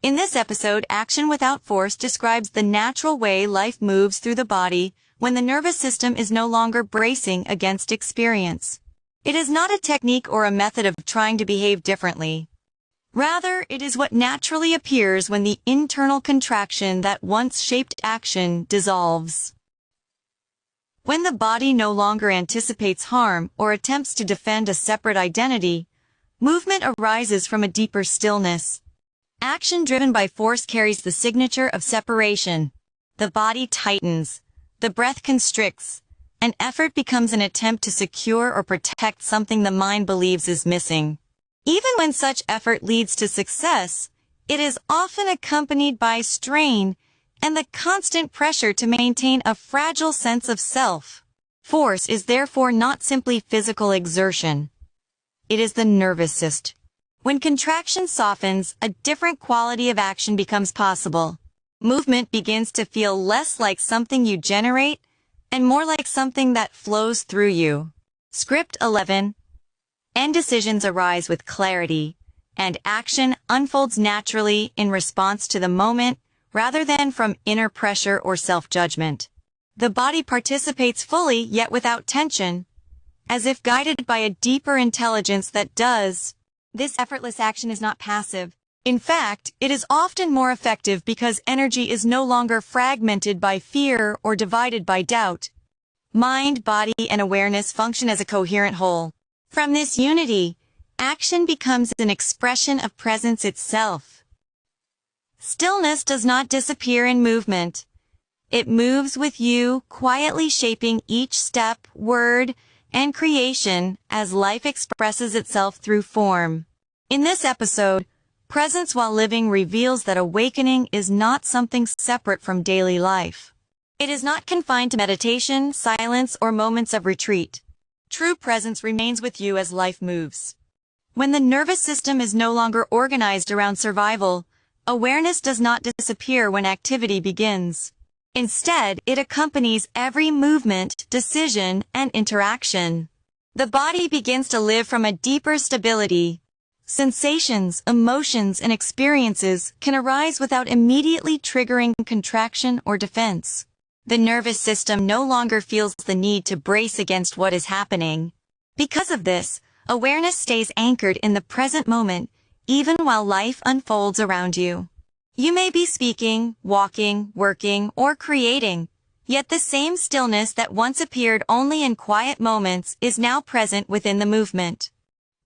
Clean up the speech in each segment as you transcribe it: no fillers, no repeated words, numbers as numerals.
In this episode, Action Without Force describes the natural way life moves through the body when the nervous system is no longer bracing against experience. It is not a technique or a method of trying to behave differently. Rather, it is what naturally appears when the internal contraction that once shaped action dissolves. When the body no longer anticipates harm or attempts to defend a separate identity, movement arises from a deeper stillness. Action driven by force carries the signature of separation. The body tightens, the breath constricts, and effort becomes an attempt to secure or protect something the mind believes is missing. Even when such effort leads to success, it is often accompanied by strain and the constant pressure to maintain a fragile sense of self. Force is therefore not simply physical exertion. It is the nervous system. When contraction softens, a different quality of action becomes possible. Movement begins to feel less like something you generate and more like something that flows through you. Script 11. And decisions arise with clarity, and action unfolds naturally in response to the moment rather than from inner pressure or self-judgment. The body participates fully yet without tension, as if guided by a deeper intelligence that does. This effortless action is not passive. In fact, it is often more effective because energy is no longer fragmented by fear or divided by doubt. Mind, body, and awareness function as a coherent whole. From this unity, action becomes an expression of presence itself. Stillness does not disappear in movement. It moves with you, quietly shaping each step, word, and creation as life expresses itself through form. In this episode, Presence While Living reveals that awakening is not something separate from daily life. It is not confined to meditation, silence, or moments of retreat. True presence remains with you as life moves. When the nervous system is no longer organized around survival, awareness does not disappear when activity begins. Instead, it accompanies every movement, decision, and interaction. The body begins to live from a deeper stability. Sensations, emotions, and experiences can arise without immediately triggering contraction or defense. The nervous system no longer feels the need to brace against what is happening. Because of this, awareness stays anchored in the present moment, even while life unfolds around you. You may be speaking, walking, working, or creating, yet the same stillness that once appeared only in quiet moments is now present within the movement.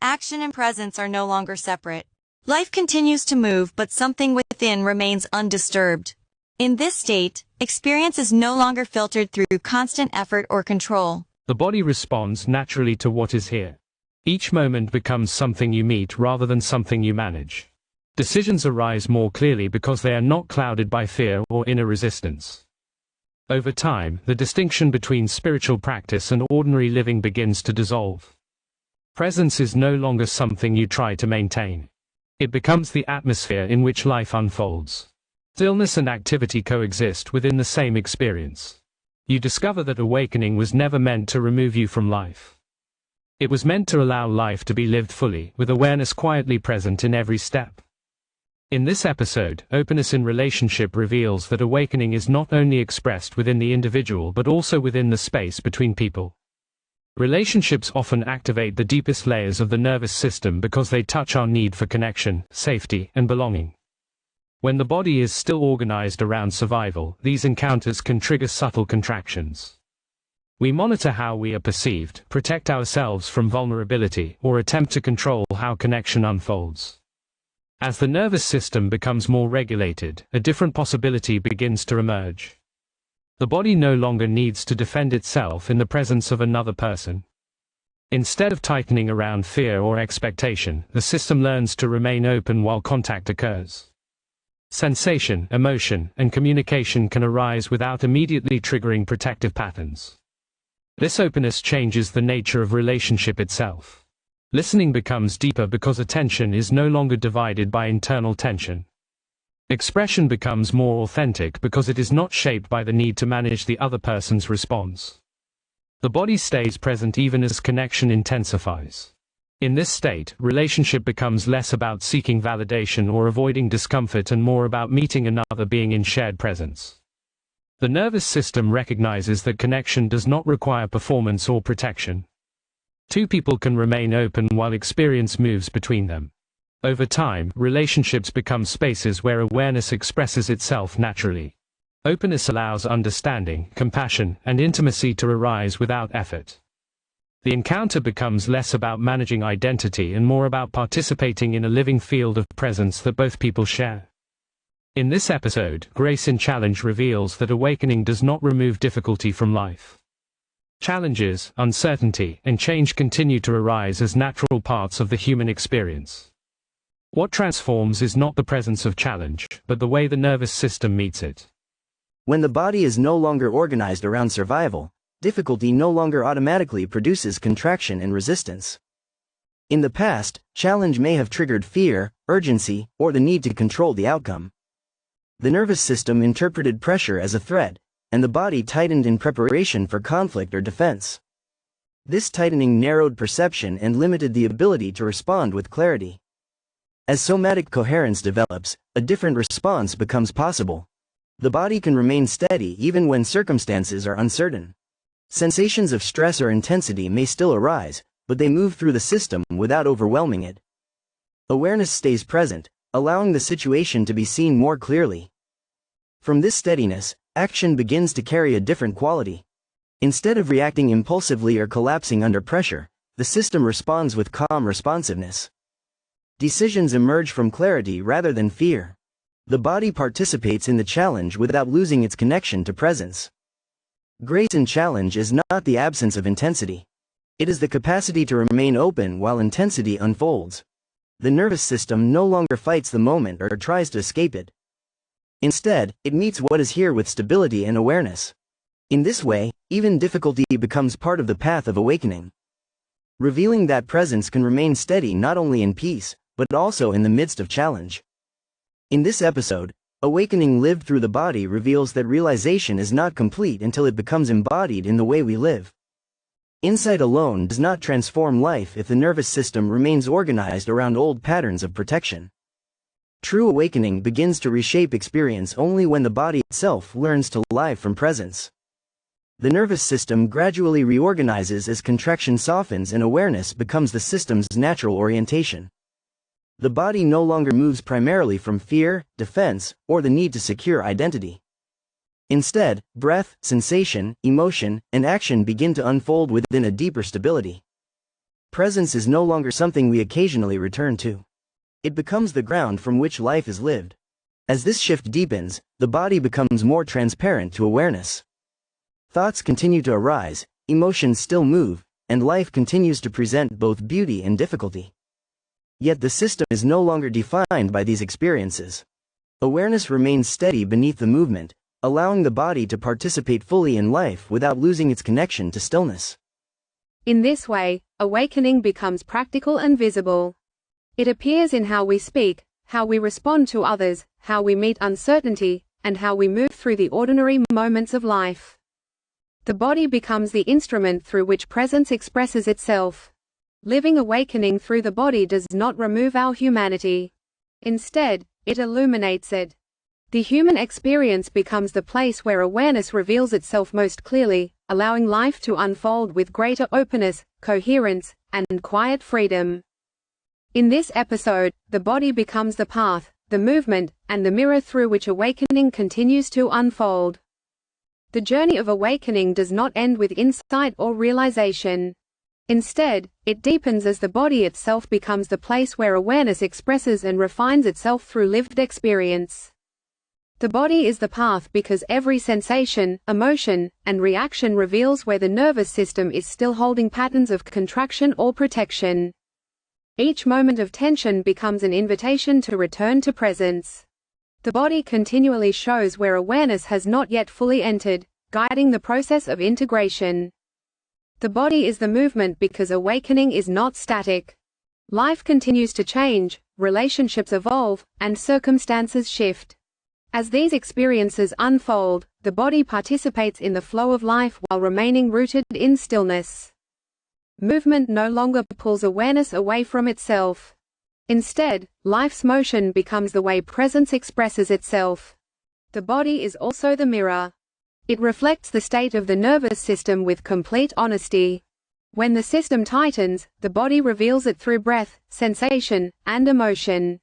Action and presence are no longer separate. Life continues to move, but something within remains undisturbed. In this state, experience is no longer filtered through constant effort or control. The body responds naturally to what is here. Each moment becomes something you meet rather than something you manage. Decisions arise more clearly because they are not clouded by fear or inner resistance. Over time, the distinction between spiritual practice and ordinary living begins to dissolve. Presence is no longer something you try to maintain. It becomes the atmosphere in which life unfolds. Stillness and activity coexist within the same experience. You discover that awakening was never meant to remove you from life. It was meant to allow life to be lived fully, with awareness quietly present in every step. In this episode, Openness in Relationship reveals that awakening is not only expressed within the individual but also within the space between people. Relationships often activate the deepest layers of the nervous system because they touch our need for connection, safety, and belonging. When the body is still organized around survival, these encounters can trigger subtle contractions. We monitor how we are perceived, protect ourselves from vulnerability, or attempt to control how connection unfolds. As the nervous system becomes more regulated, a different possibility begins to emerge. The body no longer needs to defend itself in the presence of another person. Instead of tightening around fear or expectation, the system learns to remain open while contact occurs. Sensation, emotion, and communication can arise without immediately triggering protective patterns. This openness changes the nature of relationship itself. Listening becomes deeper because attention is no longer divided by internal tension. Expression becomes more authentic because it is not shaped by the need to manage the other person's response. The body stays present even as connection intensifies. In this state, relationship becomes less about seeking validation or avoiding discomfort and more about meeting another being in shared presence. The nervous system recognizes that connection does not require performance or protection. Two people can remain open while experience moves between them. Over time, relationships become spaces where awareness expresses itself naturally. Openness allows understanding, compassion, and intimacy to arise without effort. The encounter becomes less about managing identity and more about participating in a living field of presence that both people share. In this episode, Grace in Challenge reveals that awakening does not remove difficulty from life. Challenges, uncertainty, and change continue to arise as natural parts of the human experience. What transforms is not the presence of challenge, but the way the nervous system meets it. When the body is no longer organized around survival, difficulty no longer automatically produces contraction and resistance. In the past, challenge may have triggered fear, urgency, or the need to control the outcome. The nervous system interpreted pressure as a threat, and the body tightened in preparation for conflict or defense. This tightening narrowed perception and limited the ability to respond with clarity. As somatic coherence develops, a different response becomes possible. The body can remain steady even when circumstances are uncertain. Sensations of stress or intensity may still arise, but they move through the system without overwhelming it. Awareness stays present, allowing the situation to be seen more clearly. From this steadiness, action begins to carry a different quality. Instead of reacting impulsively or collapsing under pressure, the system responds with calm responsiveness. Decisions emerge from clarity rather than fear. The body participates in the challenge without losing its connection to presence. Grace in challenge is not the absence of intensity. It is the capacity to remain open while intensity unfolds. The nervous system no longer fights the moment or tries to escape it. Instead, it meets what is here with stability and awareness. In this way, even difficulty becomes part of the path of awakening. Revealing that presence can remain steady not only in peace, but also in the midst of challenge. In this episode, Awakening lived through the body reveals that realization is not complete until it becomes embodied in the way we live. Insight alone does not transform life if the nervous system remains organized around old patterns of protection. True awakening begins to reshape experience only when the body itself learns to live from presence. The nervous system gradually reorganizes as contraction softens and awareness becomes the system's natural orientation. The body no longer moves primarily from fear, defense, or the need to secure identity. Instead, breath, sensation, emotion, and action begin to unfold within a deeper stability. Presence is no longer something we occasionally return to. It becomes the ground from which life is lived. As this shift deepens, the body becomes more transparent to awareness. Thoughts continue to arise, emotions still move, and life continues to present both beauty and difficulty. Yet the system is no longer defined by these experiences. Awareness remains steady beneath the movement, allowing the body to participate fully in life without losing its connection to stillness. In this way, awakening becomes practical and visible. It appears in how we speak, how we respond to others, how we meet uncertainty, and how we move through the ordinary moments of life. The body becomes the instrument through which presence expresses itself. Living awakening through the body does not remove our humanity. Instead, it illuminates it. The human experience becomes the place where awareness reveals itself most clearly, allowing life to unfold with greater openness, coherence, and quiet freedom. In this episode, the body becomes the path, the movement, and the mirror through which awakening continues to unfold. The journey of awakening does not end with insight or realization. Instead, it deepens as the body itself becomes the place where awareness expresses and refines itself through lived experience. The body is the path because every sensation, emotion, and reaction reveals where the nervous system is still holding patterns of contraction or protection. Each moment of tension becomes an invitation to return to presence. The body continually shows where awareness has not yet fully entered, guiding the process of integration. The body is the movement because awakening is not static. Life continues to change, relationships evolve, and circumstances shift. As these experiences unfold, the body participates in the flow of life while remaining rooted in stillness. Movement no longer pulls awareness away from itself. Instead, life's motion becomes the way presence expresses itself. The body is also the mirror. It reflects the state of the nervous system with complete honesty. When the system tightens, the body reveals it through breath, sensation, and emotion.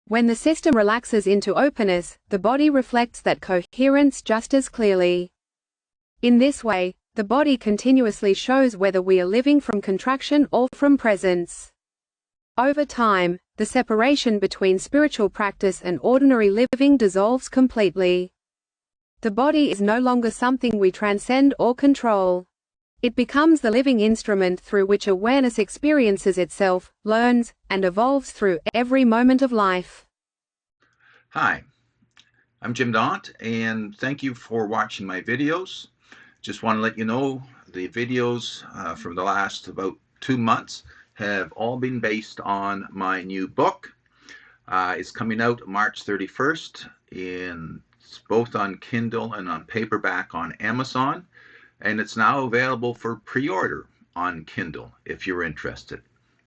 When the system relaxes into openness, the body reflects that coherence just as clearly. In this way, the body continuously shows whether we are living from contraction or from presence. Over time, the separation between spiritual practice and ordinary living dissolves completely. The body is no longer something we transcend or control. It becomes the living instrument through which awareness experiences itself, learns, and evolves through every moment of life. Hi, I'm Jim Daunt, and thank you for watching my videos. Just want to let you know the videos from the last about 2 months have all been based on my new book. It's coming out March 31st. It's both on Kindle and on paperback on Amazon, and it's now available for pre-order on Kindle if you're interested.